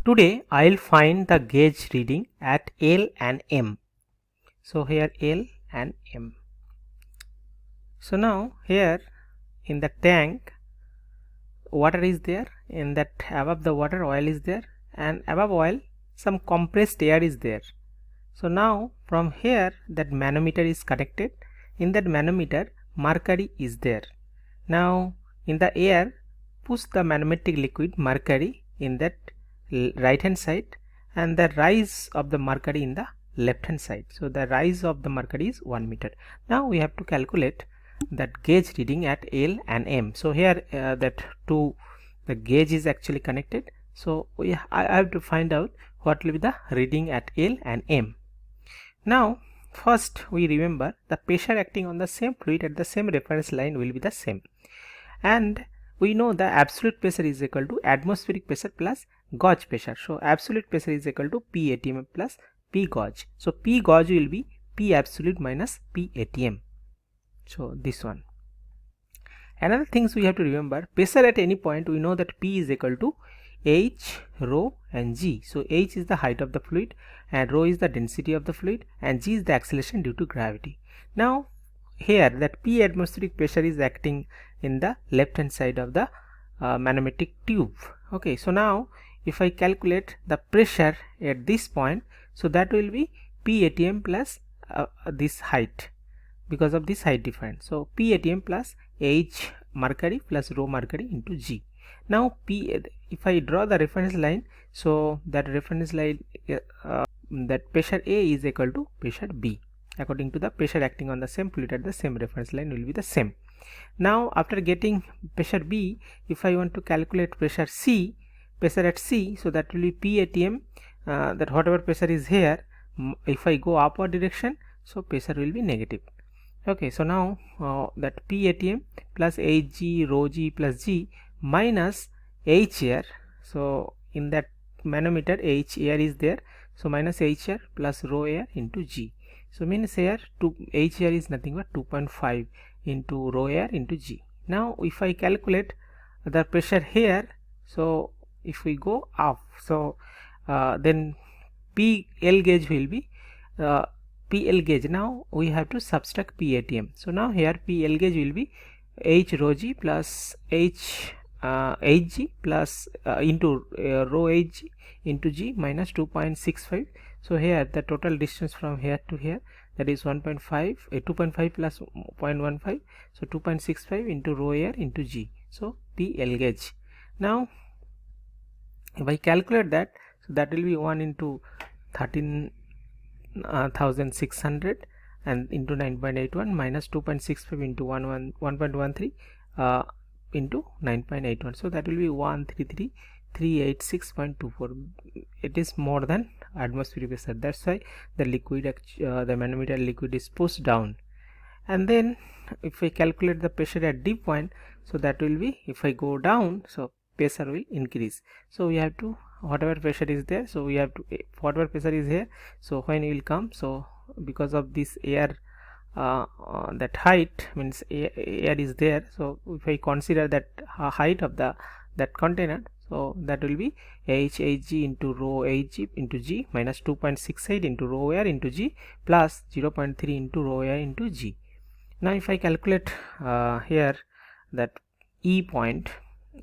Today I'll find the gauge reading at L and M. So here L and M. So now here in the tank water is there, in that above the water oil is there, and above oil some compressed air is there. So now from here that manometer is connected. In that manometer mercury is there. Now in the air push the manometric liquid mercury in that right hand side and the rise of the mercury in the left hand side. So the rise of the mercury is 1 meter. Now we have to calculate that gauge reading at L and M. So here the gauge is actually connected. So I have to find out what will be the reading at L and M. Now first we remember the pressure acting on the same fluid at the same reference line will be the same, and we know the absolute pressure is equal to atmospheric pressure plus gauge pressure. So absolute pressure is equal to P atm plus P gauge. So P gauge will be P absolute minus P atm. So this one. Another things we have to remember, pressure at any point, we know that P is equal to H, rho and G. So H is the height of the fluid and rho is the density of the fluid and G is the acceleration due to gravity. Now here that P atmospheric pressure is acting in the left hand side of the manometric tube. Okay, so now if I calculate the pressure at this point, so that will be P atm plus this height, because of this height difference. So P atm plus H mercury plus rho mercury into G. Now if I draw the reference line, so that reference line that pressure A is equal to pressure B. According to the pressure acting on the same fluid at the same reference line will be the same. Now after getting pressure B, if I want to calculate pressure C, pressure at C, so that will be P atm, that whatever pressure is here, if I go upward direction, so pressure will be negative. Okay, so now that P atm plus Hg rho G plus G minus H air. So in that manometer H air is there, so minus H air plus rho air into G. So means here H air is nothing but 2.5 into rho air into G. Now if I calculate the pressure here, so if we go up, so then PL gauge will be PL gauge. Now we have to subtract P atm. So now here PL gauge will be H rho G plus Hg plus into rho Hg into G minus 2.65. So here the total distance from here to here, that is 1.5 2.5 plus 0.15, so 2.65 into rho air into G. So PL gauge. Now if I calculate that, so that will be 1 into 13,600 and into 9.81 minus 2.65 into 1.13 into 9.81. So that will be 133,386.24. It is more than atmospheric pressure. That's why the liquid the manometer liquid is pushed down. And then if I calculate the pressure at deep point, so that will be, if I go down, so pressure will increase. So we have to, whatever pressure is there, so we have to, whatever pressure is here, so when it will come, so because of this air that height means air is there, so if I consider that height of that container, so that will be Hg into rho Hg into G minus 2.68 into rho air into G plus 0.3 into rho air into G. Now if I calculate here that E point,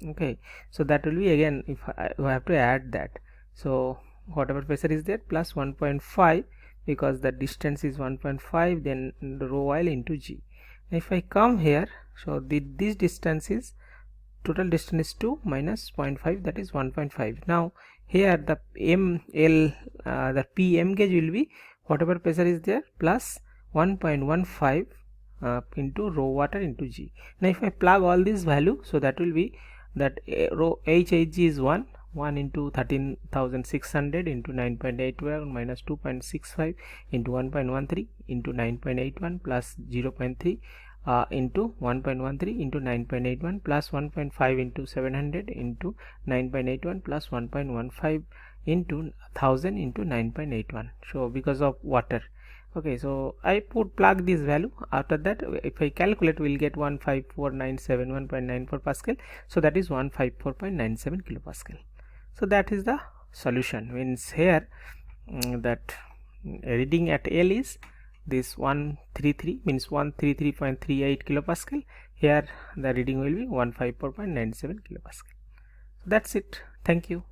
okay, so that will be, again if I have to add that, so whatever pressure is there plus 1.5, because the distance is 1.5, then the rho oil into G. If I come here, so this distance is, total distance is 2 minus 0.5, that is 1.5. Now here the the PM gauge will be whatever pressure is there plus 1.15 into rho water into G. Now if I plug all this value, so that will be that rho Hg is 1 into 13,600 into 9.81 minus 2.65 into 1.13 into 9.81 plus 0.3 into 1.13 into 9.81 plus 1.5 into 700 into 9.81 plus 1.15 into 1000 into 9.81. so because of water. Okay, so I plug this value. After that, if I calculate, we'll get 154,971.94 Pascal. So that is 154.97 kilopascal. So that is the solution. Means here that reading at L is this 133, means 133.38 kilopascal. Here the reading will be 154.97 kilopascal. That's it. Thank you.